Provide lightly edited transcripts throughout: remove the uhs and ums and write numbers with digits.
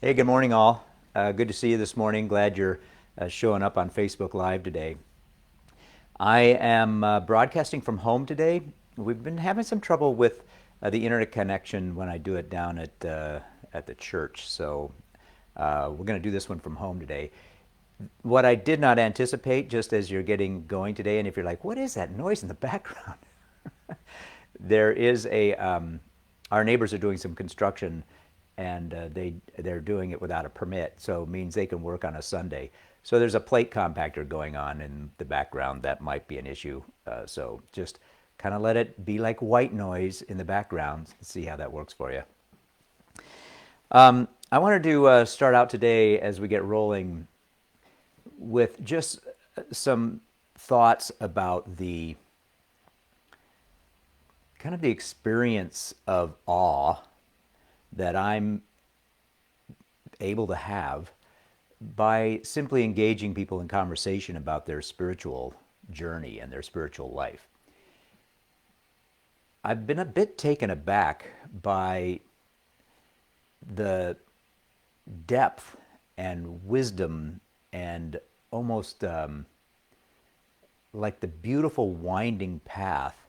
Hey, good morning, all. Good to see you this morning. Glad you're showing up on Facebook Live today. I am broadcasting from home today. We've been having some trouble with the internet connection when I do it down at the church, so we're going to do this one from home today. What I did not anticipate, just as you're getting going today, and if you're like, "What is that noise in the background?" There is our neighbors are doing some construction, and they're doing it without a permit, so it means they can work on a Sunday. So there's a plate compactor going on in the background that might be an issue. So just kind of let it be like white noise in the background. See how that works for you. I wanted to start out today as we get rolling with just some thoughts about the kind of the experience of awe that I'm able to have by simply engaging people in conversation about their spiritual journey and their spiritual life. I've been a bit taken aback by the depth and wisdom and almost like the beautiful winding path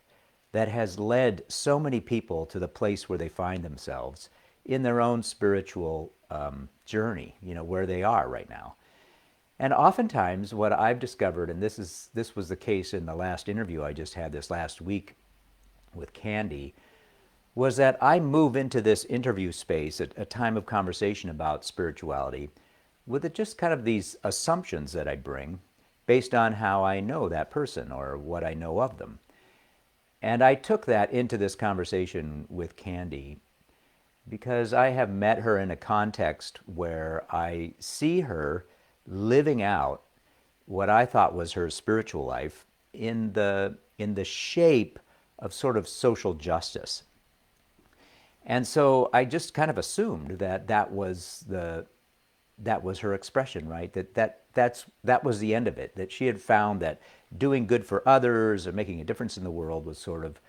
that has led so many people to the place where they find themselves in their own spiritual journey, where they are right now. And oftentimes, what I've discovered, and this was the case in the last interview I just had this last week with Candy, was that I move into this interview space at a time of conversation about spirituality with just kind of these assumptions that I bring based on how I know that person or what I know of them. And I took that into this conversation with Candy because I have met her in a context where I see her living out what I thought was her spiritual life in the shape of sort of social justice. And so I just kind of assumed that that was her expression, right? That was the end of it. That she had found that doing good for others or making a difference in the world was sort of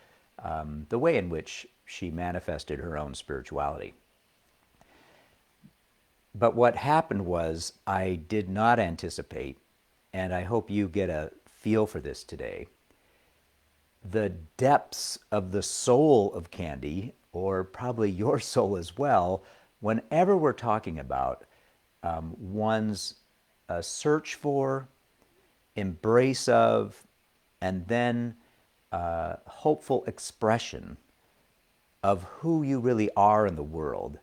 the way in which she manifested her own spirituality. But what happened was I did not anticipate, and I hope you get a feel for this today, the depths of the soul of Candy, or probably your soul as well, whenever we're talking about one's search for, embrace of, and then hopeful expression of who you really are in the world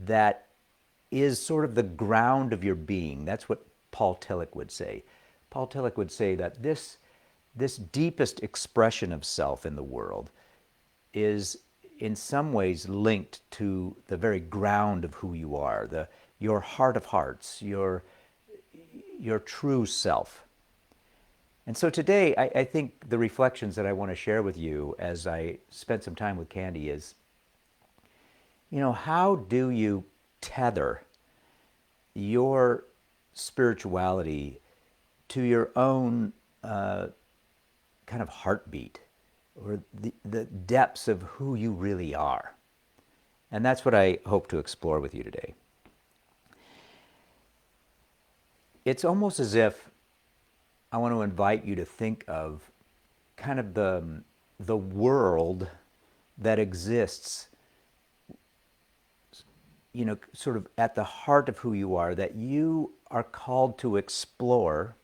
that is sort of the ground of your being. That's what Paul Tillich would say. Paul Tillich would say that this deepest expression of self in the world is in some ways linked to the very ground of who you are, your heart of hearts, your true self. And so today, I think the reflections that I want to share with you as I spent some time with Candy is, how do you tether your spirituality to your own kind of heartbeat or the depths of who you really are? And that's what I hope to explore with you today. It's almost as if I want to invite you to think of kind of the world that exists, sort of at the heart of who you are, that you are called to explore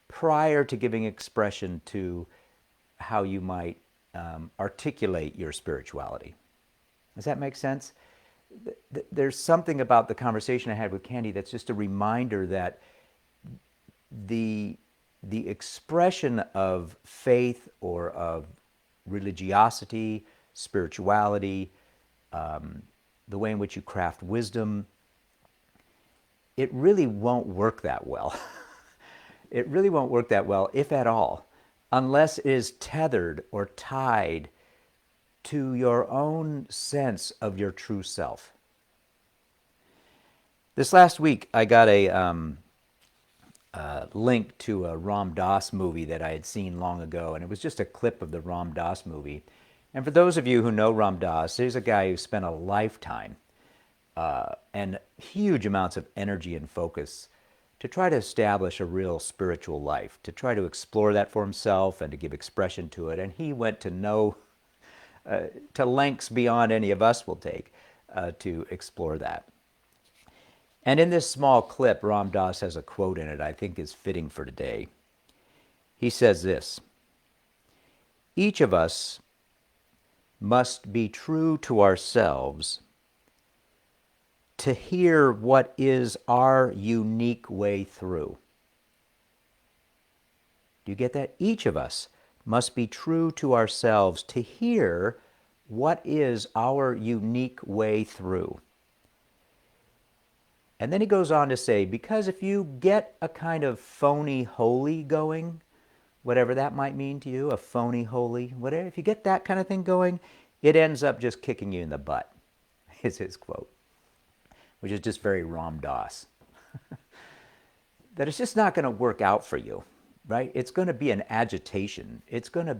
prior to giving expression to how you might articulate your spirituality. Does that make sense? There's something about the conversation I had with Candy that's just a reminder that the expression of faith or of religiosity, spirituality, the way in which you craft wisdom, it really won't work that well. It really won't work that well, if at all, unless it is tethered or tied to your own sense of your true self. This last week, I got a link to a Ram Dass movie that I had seen long ago, and it was just a clip of the Ram Dass movie. And for those of you who know Ram Dass, he's a guy who spent a lifetime and huge amounts of energy and focus to try to establish a real spiritual life, to try to explore that for himself and to give expression to it. And he went to lengths beyond any of us will take to explore that. And in this small clip, Ram Dass has a quote in it I think is fitting for today. He says this: "Each of us must be true to ourselves to hear what is our unique way through." Do you get that? Each of us must be true to ourselves to hear what is our unique way through. And then he goes on to say, because if you get a kind of phony holy going, whatever that might mean to you, a phony holy, whatever, if you get that kind of thing going, it ends up just kicking you in the butt, is his quote, which is just very Ram Dass. That it's just not going to work out for you, right? It's going to be an agitation. It's going to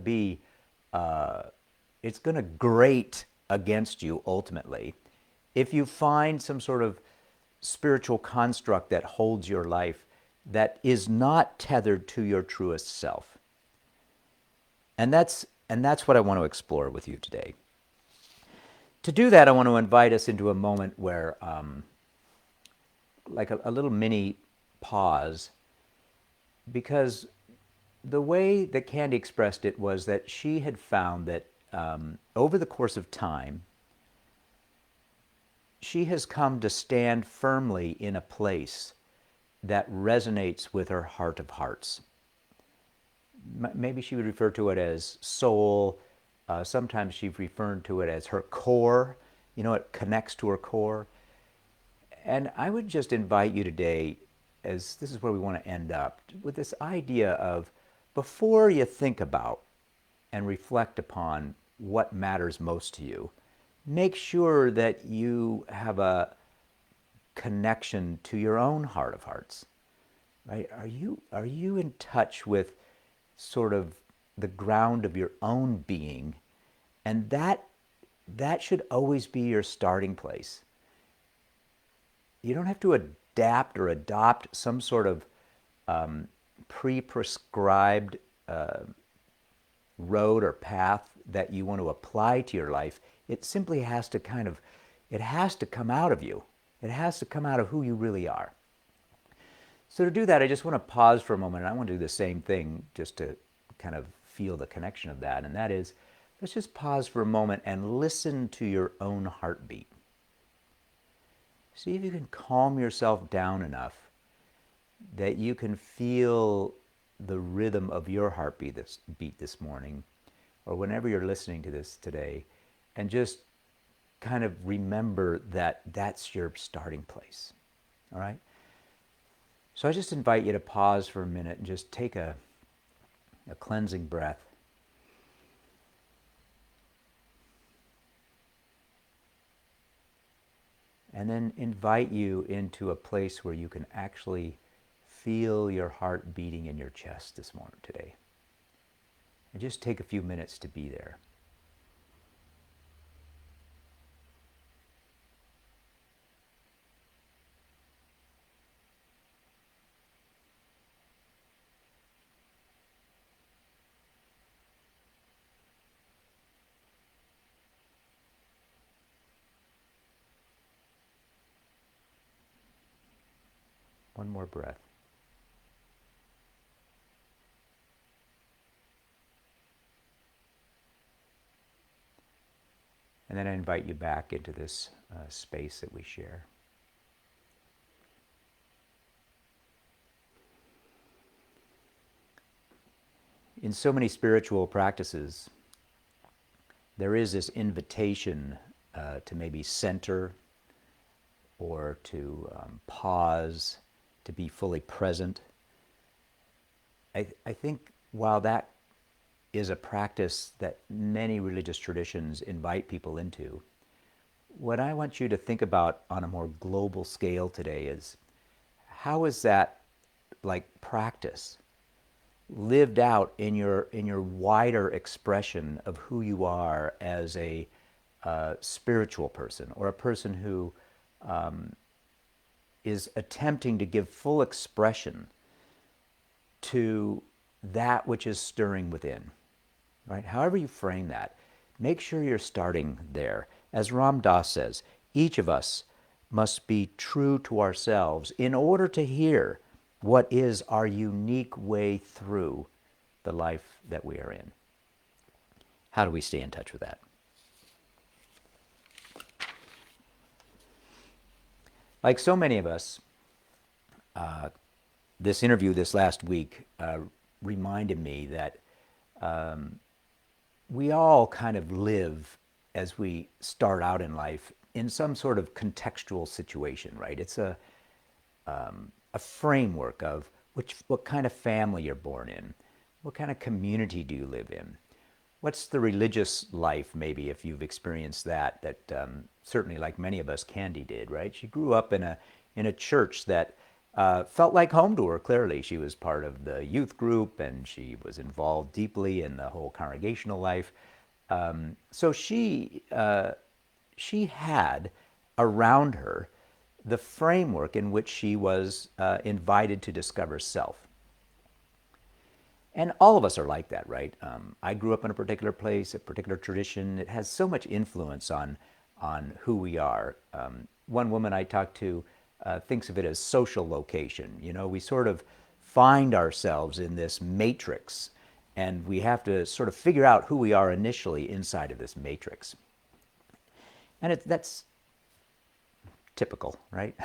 grate against you ultimately if you find some sort of spiritual construct that holds your life that is not tethered to your truest self. And that's what I want to explore with you today. To do that, I want to invite us into a moment where, like a little mini pause, because the way that Candy expressed it was that she had found that over the course of time, she has come to stand firmly in a place that resonates with her heart of hearts. Maybe she would refer to it as soul. Sometimes she's referred to it as her core. You know, it connects to her core. And I would just invite you today, as this is where we want to end up, with this idea of, before you think about and reflect upon what matters most to you, make sure that you have a connection to your own heart of hearts, right? Are you in touch with sort of the ground of your own being? And that should always be your starting place. You don't have to adapt or adopt some sort of pre-prescribed road or path that you want to apply to your life. It simply has to it has to come out of you. It has to come out of who you really are. So to do that, I just want to pause for a moment, and I want to do the same thing just to kind of feel the connection of that. And that is, let's just pause for a moment and listen to your own heartbeat. See if you can calm yourself down enough that you can feel the rhythm of your heartbeat beat this morning, or whenever you're listening to this today, and just kind of remember that that's your starting place. All right? So I just invite you to pause for a minute and just take a cleansing breath. And then invite you into a place where you can actually feel your heart beating in your chest this morning, today. And just take a few minutes to be there. One more breath. And then I invite you back into this space that we share. In so many spiritual practices, there is this invitation to maybe center, or to pause, to be fully present. I think while that is a practice that many religious traditions invite people into, what I want you to think about on a more global scale today is, how is that, like, practice lived out in your wider expression of who you are as a spiritual person, or a person who is attempting to give full expression to that which is stirring within, right? However you frame that, make sure you're starting there. As Ram Dass says, each of us must be true to ourselves in order to hear what is our unique way through the life that we are in. How do we stay in touch with that? Like so many of us, this interview this last week reminded me that we all kind of live as we start out in life in some sort of contextual situation, right? It's a framework of what kind of family you're born in, what kind of community do you live in, what's the religious life, maybe if you've experienced that certainly, like many of us, Candy did, right? She grew up in a church that felt like home to her. Clearly, she was part of the youth group, and she was involved deeply in the whole congregational life. So she had around her the framework in which she was invited to discover self. And all of us are like that, right? I grew up in a particular place, a particular tradition. It has so much influence on who we are. One woman I talked to thinks of it as social location. You know, we sort of find ourselves in this matrix, and we have to sort of figure out who we are initially inside of this matrix. And that's typical, right?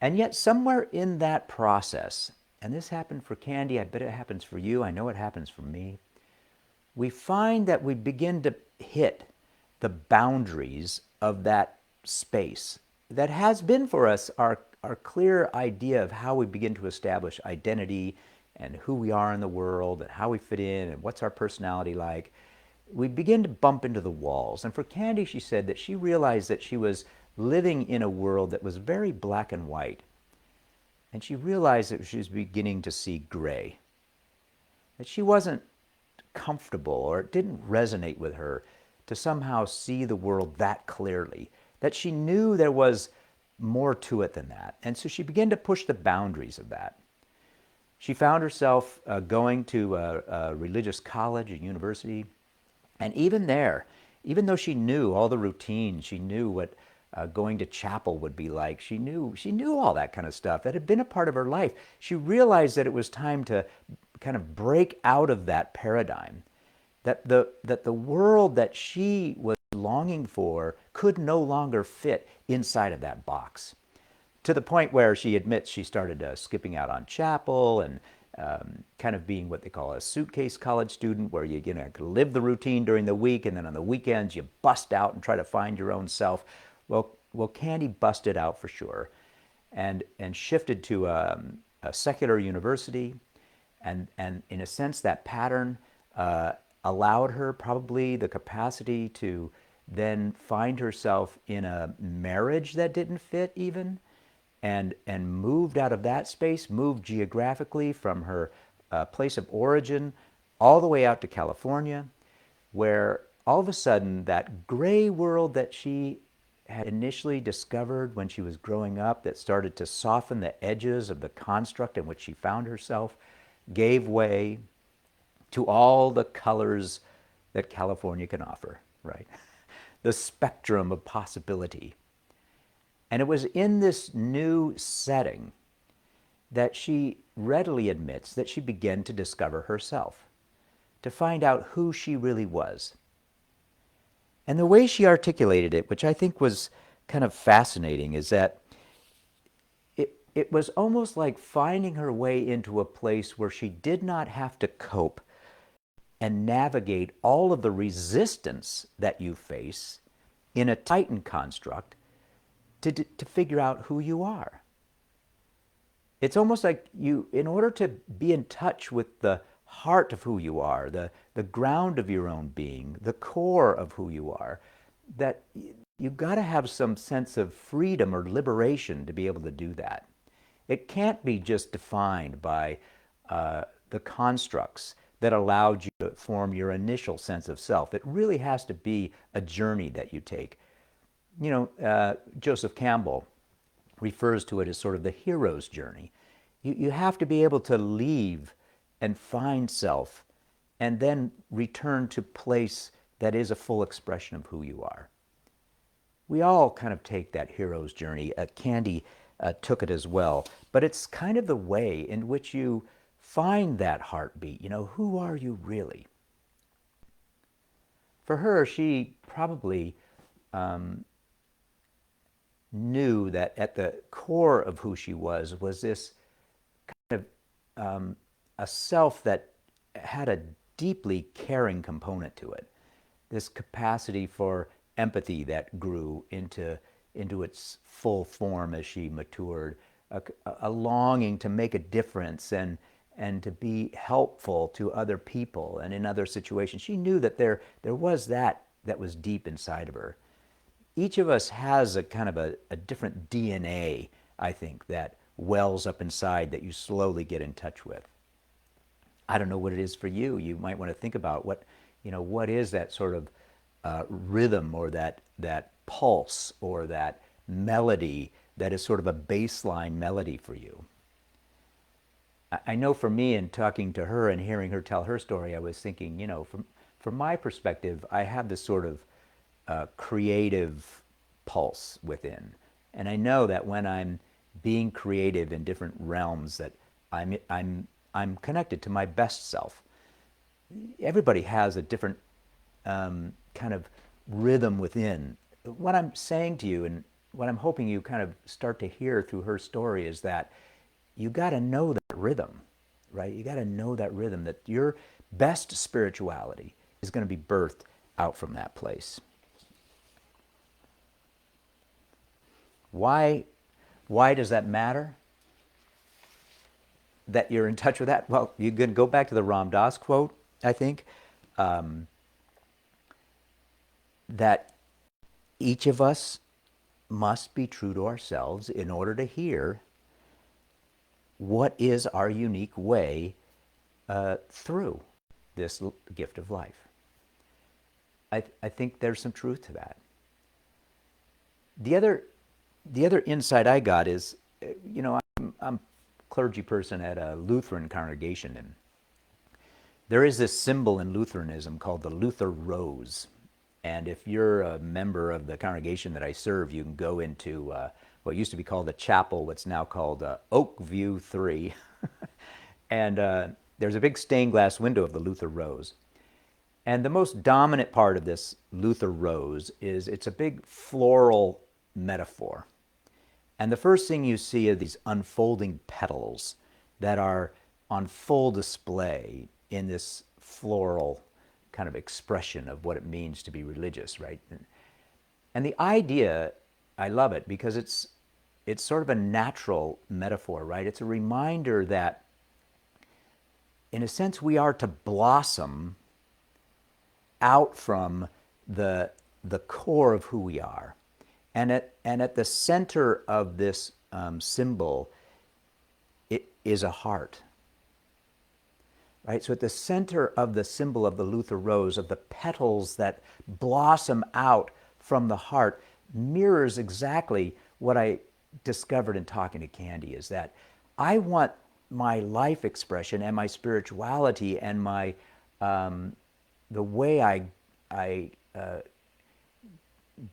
And yet, somewhere in that process, and this happened for Candy, I bet it happens for you, I know it happens for me, we find that we begin to hit the boundaries of that space that has been for us our clear idea of how we begin to establish identity and who we are in the world and how we fit in and what's our personality like. We begin to bump into the walls. And for Candy, she said that she realized that she was living in a world that was very black and white. And she realized that she was beginning to see gray. That she wasn't comfortable, or it didn't resonate with her to somehow see the world that clearly. That she knew there was more to it than that. And so she began to push the boundaries of that. She found herself going to a religious college, a university, and even there, even though she knew all the routines, she knew what going to chapel would be like, she knew all that kind of stuff that had been a part of her life. She realized that it was time to kind of break out of that paradigm, that the world that she was longing for could no longer fit inside of that box. To the point where she admits she started skipping out on chapel and kind of being what they call a suitcase college student, where you live the routine during the week, and then on the weekends you bust out and try to find your own self. Well, Candy busted out for sure, and shifted to a secular university, and in a sense that pattern allowed her probably the capacity to then find herself in a marriage that didn't fit even, and moved out of that space, moved geographically from her place of origin all the way out to California, where all of a sudden that gray world that she had initially discovered when she was growing up, that started to soften the edges of the construct in which she found herself, gave way to all the colors that California can offer, right? The spectrum of possibility. And it was in this new setting that she readily admits that she began to discover herself, to find out who she really was. And the way she articulated it, which I think was kind of fascinating, is that it was almost like finding her way into a place where she did not have to cope and navigate all of the resistance that you face in a Titan construct to figure out who you are. It's almost like you, in order to be in touch with the heart of who you are, the ground of your own being, the core of who you are, that you've got to have some sense of freedom or liberation to be able to do that. It can't be just defined by the constructs that allowed you to form your initial sense of self. It really has to be a journey that you take. Joseph Campbell refers to it as sort of the hero's journey. You have to be able to leave and find self and then return to place that is a full expression of who you are. We all kind of take that hero's journey. Candy took it as well. But it's kind of the way in which you find that heartbeat. Who are you really? For her, she probably knew that at the core of who she was this kind of a self that had a deeply caring component to it. This capacity for empathy that grew into its full form as she matured, a longing to make a difference and to be helpful to other people and in other situations. She knew that there was that was deep inside of her. Each of us has a kind of a different DNA, I think, that wells up inside that you slowly get in touch with. I don't know what it is for you. You might want to think about what is that sort of rhythm or that pulse or that melody that is sort of a baseline melody for you. I know for me, in talking to her and hearing her tell her story, I was thinking, from my perspective, I have this sort of creative pulse within. And I know that when I'm being creative in different realms, that I'm connected to my best self. Everybody has a different kind of rhythm within. What I'm saying to you and what I'm hoping you kind of start to hear through her story is that you got to know that rhythm, right? You got to know that rhythm, that your best spirituality is going to be birthed out from that place. Why does that matter? That you're in touch with that? Well, you can go back to the Ram Dass quote, I think, that each of us must be true to ourselves in order to hear what is our unique way through this gift of life. I think there's some truth to that. The other insight I got is, I'm a clergy person at a Lutheran congregation, and there is this symbol in Lutheranism called the Luther Rose. And if you're a member of the congregation that I serve, you can go into what used to be called the chapel, what's now called Oak View 3. And there's a big stained glass window of the Luther Rose. And the most dominant part of this Luther Rose is it's a big floral metaphor. And the first thing you see are these unfolding petals that are on full display in this floral kind of expression of what it means to be religious, right? And the idea, I love it because it's sort of a natural metaphor, right? It's a reminder that, in a sense, we are to blossom out from the core of who we are. And at the center of this symbol, it is a heart. Right? So at the center of the symbol of the Luther Rose, of the petals that blossom out from the heart, mirrors exactly what I discovered in talking to Candy, is that I want my life expression and my spirituality and my the way I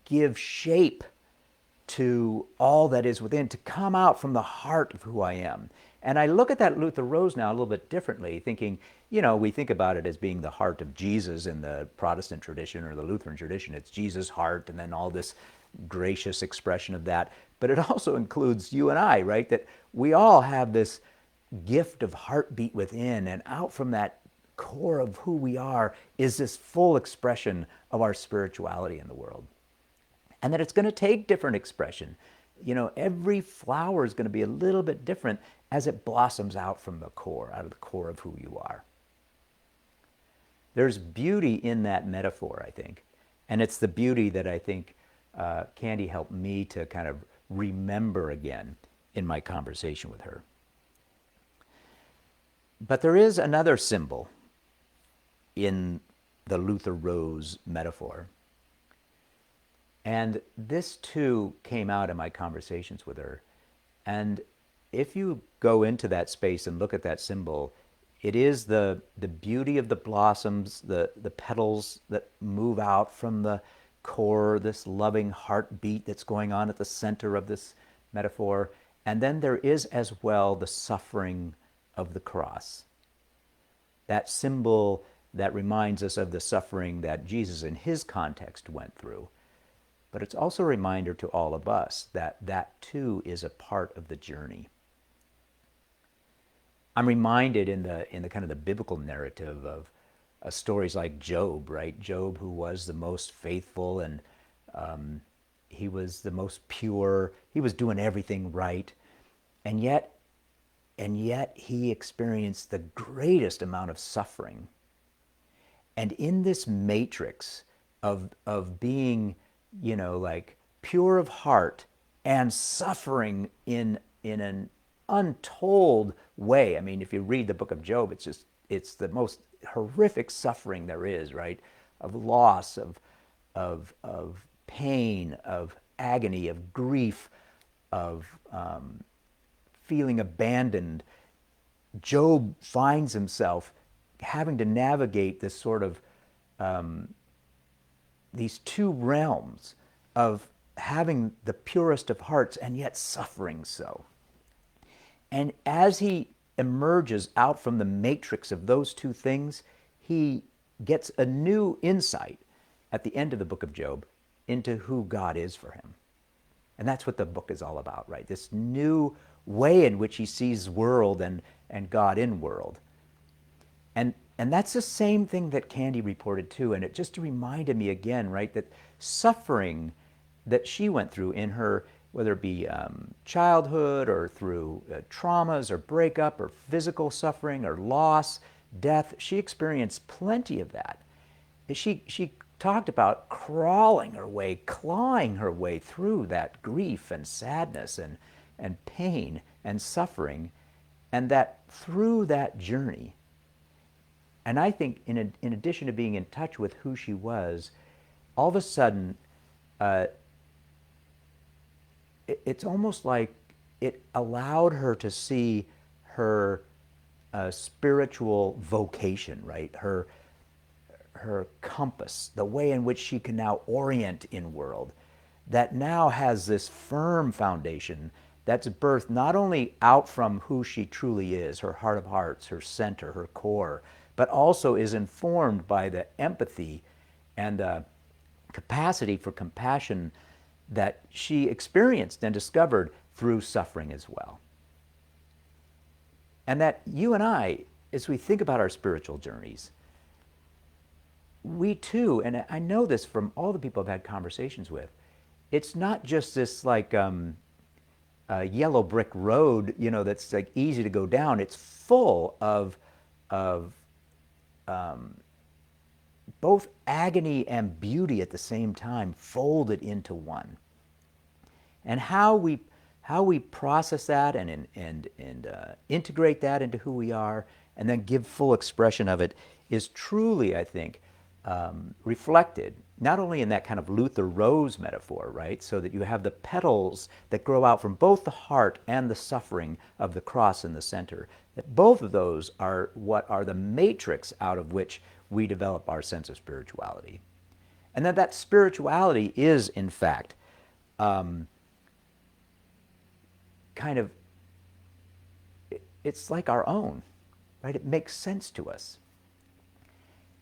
give shape to all that is within to come out from the heart of who I am. And I look at that Luther Rose now a little bit differently, thinking, we think about it as being the heart of Jesus in the Protestant tradition or the Lutheran tradition. It's Jesus' heart and then all this gracious expression of that. But it also includes you and I, right? That we all have this gift of heartbeat within, and out from that core of who we are is this full expression of our spirituality in the world. And that it's going to take different expression. Every flower is going to be a little bit different as it blossoms out from the core, out of the core of who you are. There's beauty in that metaphor, I think. And it's the beauty that I think Candy helped me to kind of remember again in my conversation with her. But there is another symbol in the Luther Rose metaphor. And this too came out in my conversations with her. And if you go into that space and look at that symbol, it is the beauty of the blossoms, the petals that move out from the core, this loving heartbeat that's going on at the center of this metaphor. And then there is as well the suffering of the cross, that symbol that reminds us of the suffering that Jesus in his context went through. But it's also a reminder to all of us that that too is a part of the journey. I'm reminded in the kind of the biblical narrative of stories like Job, right? Job, who was the most faithful, and he was the most pure. He was doing everything right, and yet he experienced the greatest amount of suffering. And in this matrix of being, like pure of heart and suffering in an untold way. I mean, if you read the book of Job, it's the most horrific suffering there is, right? Of loss, of pain, of agony, of grief, of feeling abandoned. Job finds himself having to navigate this sort of these two realms of having the purest of hearts and yet suffering so. And as he emerges out from the matrix of those two things, he gets a new insight at the end of the book of Job into who God is for him. And that's what the book is all about, right? This new way in which he sees world and God in world. And that's the same thing that Candy reported too. And it just reminded me again, right, that suffering that she went through in her, whether it be childhood or through traumas or breakup or physical suffering or loss, death, she experienced plenty of that. She talked about crawling her way, clawing her way through that grief and sadness and pain and suffering, and that through that journey. And I think in addition to being in touch with who she was, all of a sudden, it's almost like it allowed her to see her spiritual vocation, right? Her compass, the way in which she can now orient in world, that now has this firm foundation that's birthed not only out from who she truly is, her heart of hearts, her center, her core, but also is informed by the empathy and capacity for compassion that she experienced and discovered through suffering as well. And that you and I, as we think about our spiritual journeys, we too, and I know this from all the people I've had conversations with, it's not just this like yellow brick road, that's like easy to go down. It's full of both agony and beauty at the same time, folded into one. And how we process that and integrate that into who we are, and then give full expression of it, is truly, I think, reflected not only in that kind of Luther rose metaphor, right? So that you have the petals that grow out from both the heart and the suffering of the cross in the center. That both of those are what are the matrix out of which we develop our sense of spirituality. And that spirituality is, in fact, kind of, it's like our own, right? It makes sense to us.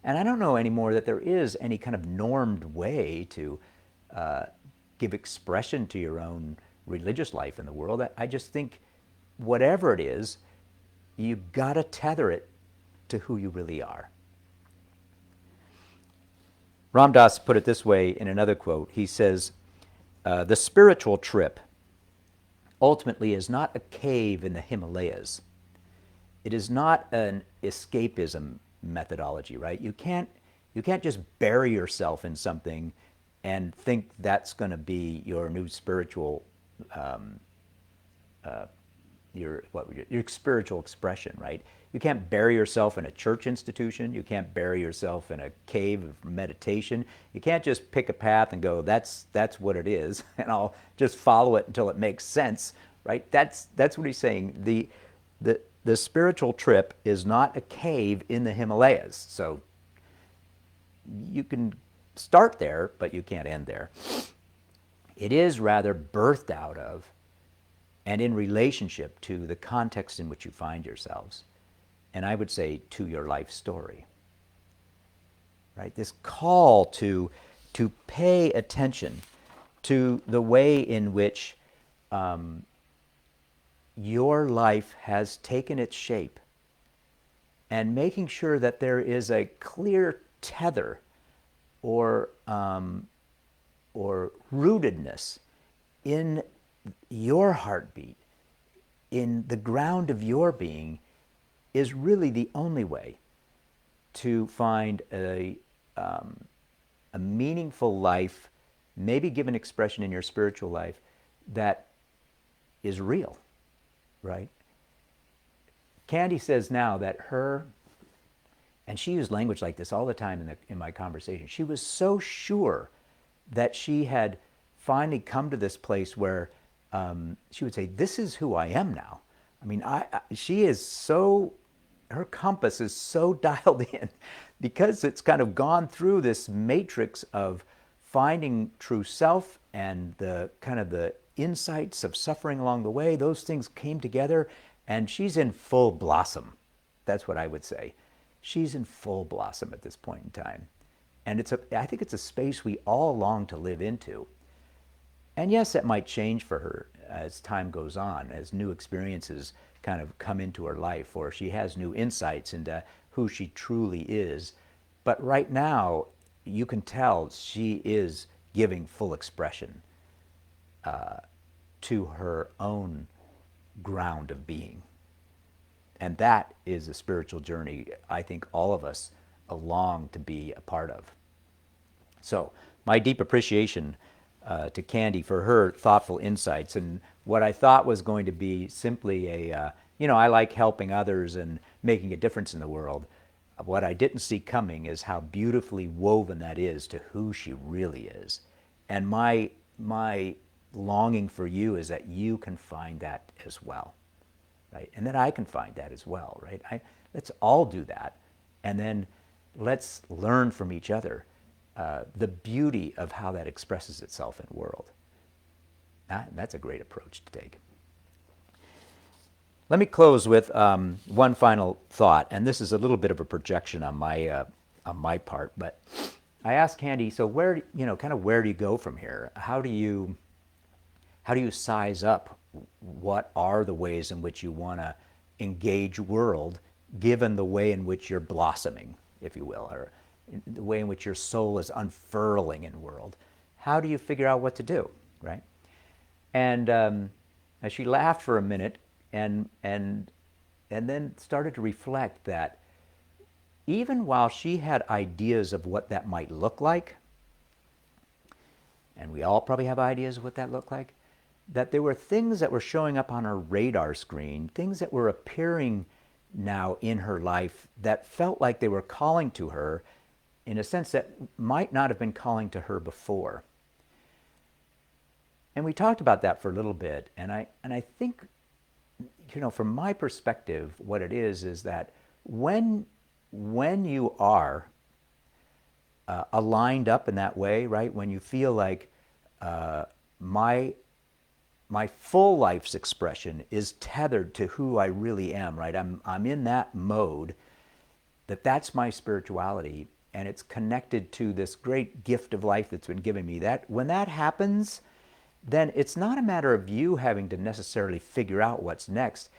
And I don't know anymore that there is any kind of normed way to give expression to your own religious life in the world. I just think whatever it is, you gotta tether it to who you really are. Ram Dass put it this way in another quote. He says, the spiritual trip ultimately is not a cave in the Himalayas. It is not an escapism methodology, right? You can't just bury yourself in something and think that's going to be your new spiritual your spiritual expression, right? You can't bury yourself in a church institution. You can't bury yourself in a cave of meditation. You can't just pick a path and go, that's what it is, and I'll just follow it until it makes sense, right? That's what he's saying. The spiritual trip is not a cave in the Himalayas. So you can start there, but you can't end there. It is rather birthed out of and in relationship to the context in which you find yourselves. And I would say to your life story. Right? This call to pay attention to the way in which your life has taken its shape, and making sure that there is a clear tether or rootedness in your heartbeat, in the ground of your being, is really the only way to find a meaningful life, maybe given expression in your spiritual life, that is real, right? Candy says now that and she used language like this all the time in my conversation, she was so sure that she had finally come to this place where she would say, this is who I am now. I mean, she is so, her compass is so dialed in because it's kind of gone through this matrix of finding true self and the kind of the insights of suffering along the way. Those things came together, and she's in full blossom. That's what I would say. She's in full blossom at this point in time. And I think it's a space we all long to live into. And yes, that might change for her as time goes on, as new experiences kind of come into her life, or she has new insights into who she truly is. But right now, you can tell she is giving full expression to her own ground of being. And that is a spiritual journey I think all of us long to be a part of. So my deep appreciation to Candy for her thoughtful insights, and what I thought was going to be simply I like helping others and making a difference in the world. What I didn't see coming is how beautifully woven that is to who she really is. And my longing for you is that you can find that as well, right? And that I can find that as well, right? Let's all do that, and then let's learn from each other the beauty of how that expresses itself in the world. That's a great approach to take. Let me close with one final thought, and this is a little bit of a projection on my part. But I asked Candy, so where do you go from here? How do you size up what are the ways in which you want to engage world, given the way in which you're blossoming, if you will, or the way in which your soul is unfurling in world? How do you figure out what to do, right? And as she laughed for a minute, and then started to reflect that even while she had ideas of what that might look like, and we all probably have ideas of what that looked like, that there were things that were showing up on her radar screen, things that were appearing now in her life that felt like they were calling to her in a sense that might not have been calling to her before. And we talked about that for a little bit, and I think, from my perspective, what it is that when you are aligned up in that way, right? When you feel like my full life's expression is tethered to who I really am, right? I'm in that mode, that's my spirituality, and it's connected to this great gift of life that's been given me. That when that happens, then it's not a matter of you having to necessarily figure out what's next,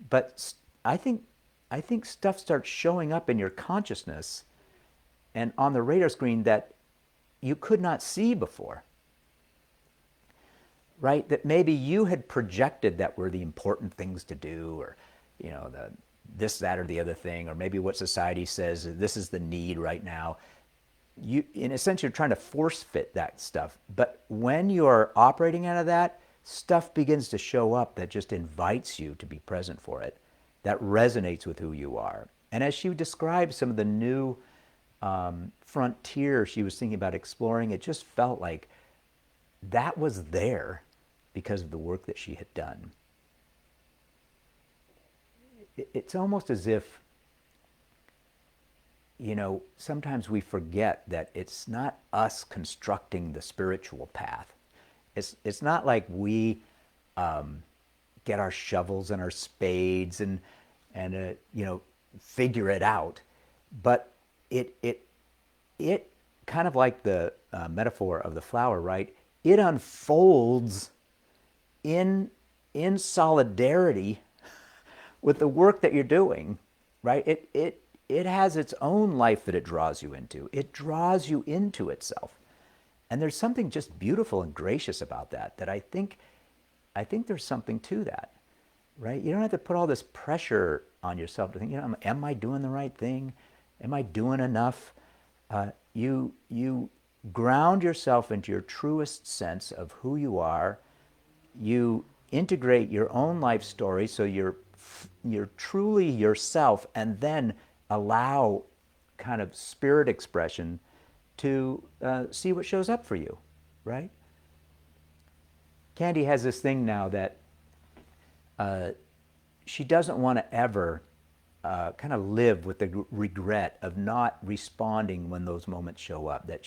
but I think stuff starts showing up in your consciousness and on the radar screen that you could not see before, right? That maybe you had projected that were the important things to do, or this, that, or the other thing, or maybe what society says this is the need right now. You, in a sense, you're trying to force fit that stuff. But when you're operating out of that, stuff begins to show up that just invites you to be present for it, that resonates with who you are. And as she described some of the new frontier she was thinking about exploring, it just felt like that was there because of the work that she had done. It's almost as if, sometimes we forget that it's not us constructing the spiritual path. It's not like we get our shovels and our spades and figure it out, but it kind of like the metaphor of the flower, right? It unfolds in solidarity with the work that you're doing, right? It has its own life that it draws you into. It draws you into itself. And there's something just beautiful and gracious about that, that I think there's something to that, right? You don't have to put all this pressure on yourself to think, am I doing the right thing? Am I doing enough? You ground yourself into your truest sense of who you are. You integrate your own life story so you're truly yourself, and then allow kind of spirit expression to see what shows up for you, right? Candy has this thing now that she doesn't want to ever kind of live with the regret of not responding when those moments show up. That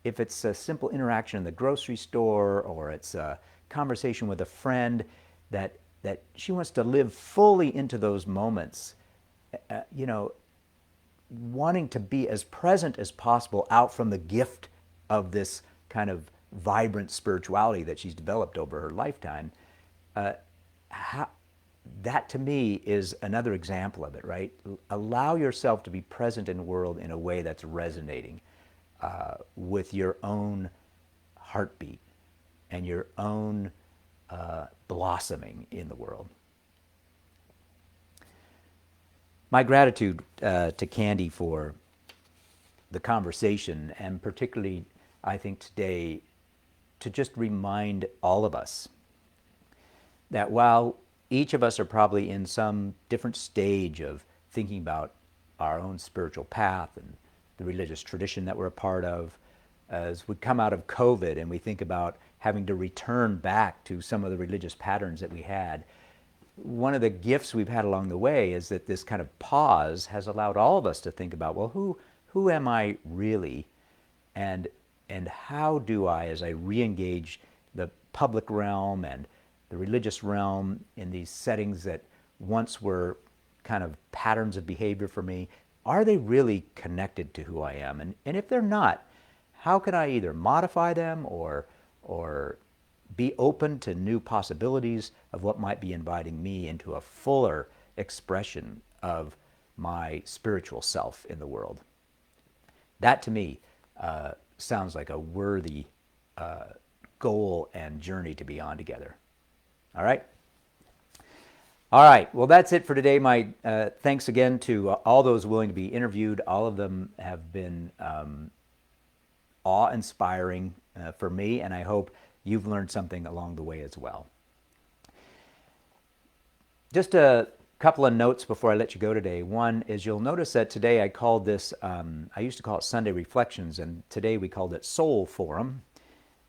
if it's a simple interaction in the grocery store, or it's a conversation with a friend, that she wants to live fully into those moments, wanting to be as present as possible out from the gift of this kind of vibrant spirituality that she's developed over her lifetime. That to me is another example of it, right? Allow yourself to be present in the world in a way that's resonating with your own heartbeat and your own blossoming in the world. My gratitude to Candy for the conversation, and particularly, I think today, to just remind all of us that while each of us are probably in some different stage of thinking about our own spiritual path and the religious tradition that we're a part of, as we come out of COVID and we think about having to return back to some of the religious patterns that we had, one of the gifts we've had along the way is that this kind of pause has allowed all of us to think about, well, who am I really? And how do I, as I re-engage the public realm and the religious realm in these settings that once were kind of patterns of behavior for me, are they really connected to who I am? And if they're not, how can I either modify them or be open to new possibilities of what might be inviting me into a fuller expression of my spiritual self in the world? That to me sounds like a worthy goal and journey to be on together. All right? All right, well, that's it for today. My thanks again to all those willing to be interviewed. All of them have been awe-inspiring for me, and I hope you've learned something along the way as well. Just a couple of notes before I let you go today. One is, you'll notice that today I called this, I used to call it Sunday Reflections, and today we called it Soul Forum.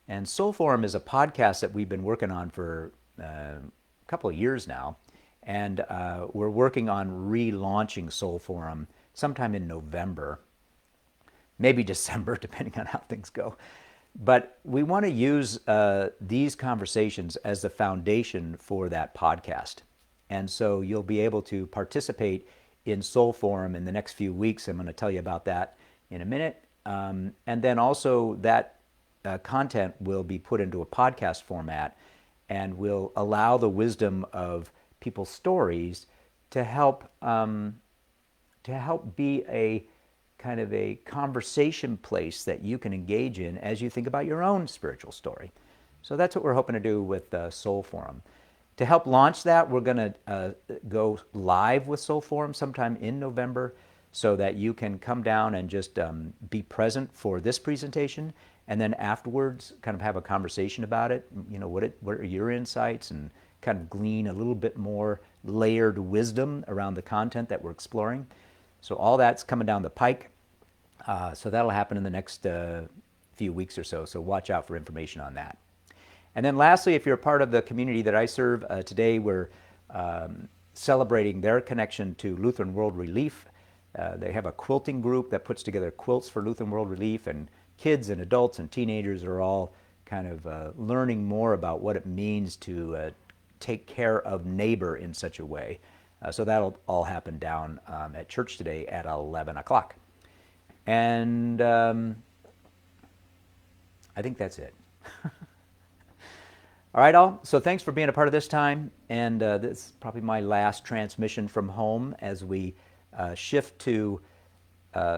And Soul Forum is a podcast that we've been working on for a couple of years now. And we're working on relaunching Soul Forum sometime in November, maybe December, depending on how things go. But we want to use these conversations as the foundation for that podcast. And so you'll be able to participate in Soul Forum in the next few weeks. I'm going to tell you about that in a minute. And then also that content will be put into a podcast format and will allow the wisdom of people's stories to help be a kind of a conversation place that you can engage in as you think about your own spiritual story. So that's what we're hoping to do with Soul Forum. To help launch that, we're going to go live with Soul Forum sometime in November, so that you can come down and just be present for this presentation, and then afterwards kind of have a conversation about it. What are your insights, and kind of glean a little bit more layered wisdom around the content that we're exploring. So all that's coming down the pike. So that'll happen in the next few weeks or so. So watch out for information on that. And then lastly, if you're a part of the community that I serve, today we're celebrating their connection to Lutheran World Relief. They have a quilting group that puts together quilts for Lutheran World Relief, and kids and adults and teenagers are all kind of learning more about what it means to take care of neighbor in such a way. So that'll all happen down at church today at 11 o'clock. And I think that's it. All right, all. So thanks for being a part of this time. And this is probably my last transmission from home as we shift to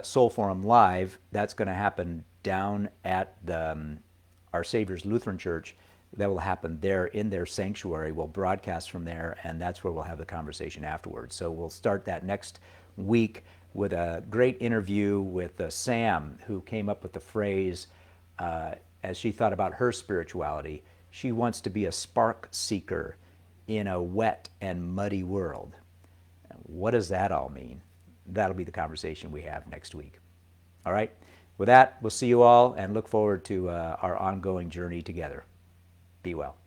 Soul Forum Live. That's going to happen down at Our Savior's Lutheran Church. That will happen there in their sanctuary. We'll broadcast from there, and that's where we'll have the conversation afterwards. So we'll start that next week with a great interview with Sam, who came up with the phrase, as she thought about her spirituality, she wants to be a spark seeker in a wet and muddy world. What does that all mean? That'll be the conversation we have next week. All right? With that, we'll see you all and look forward to our ongoing journey together. Be well.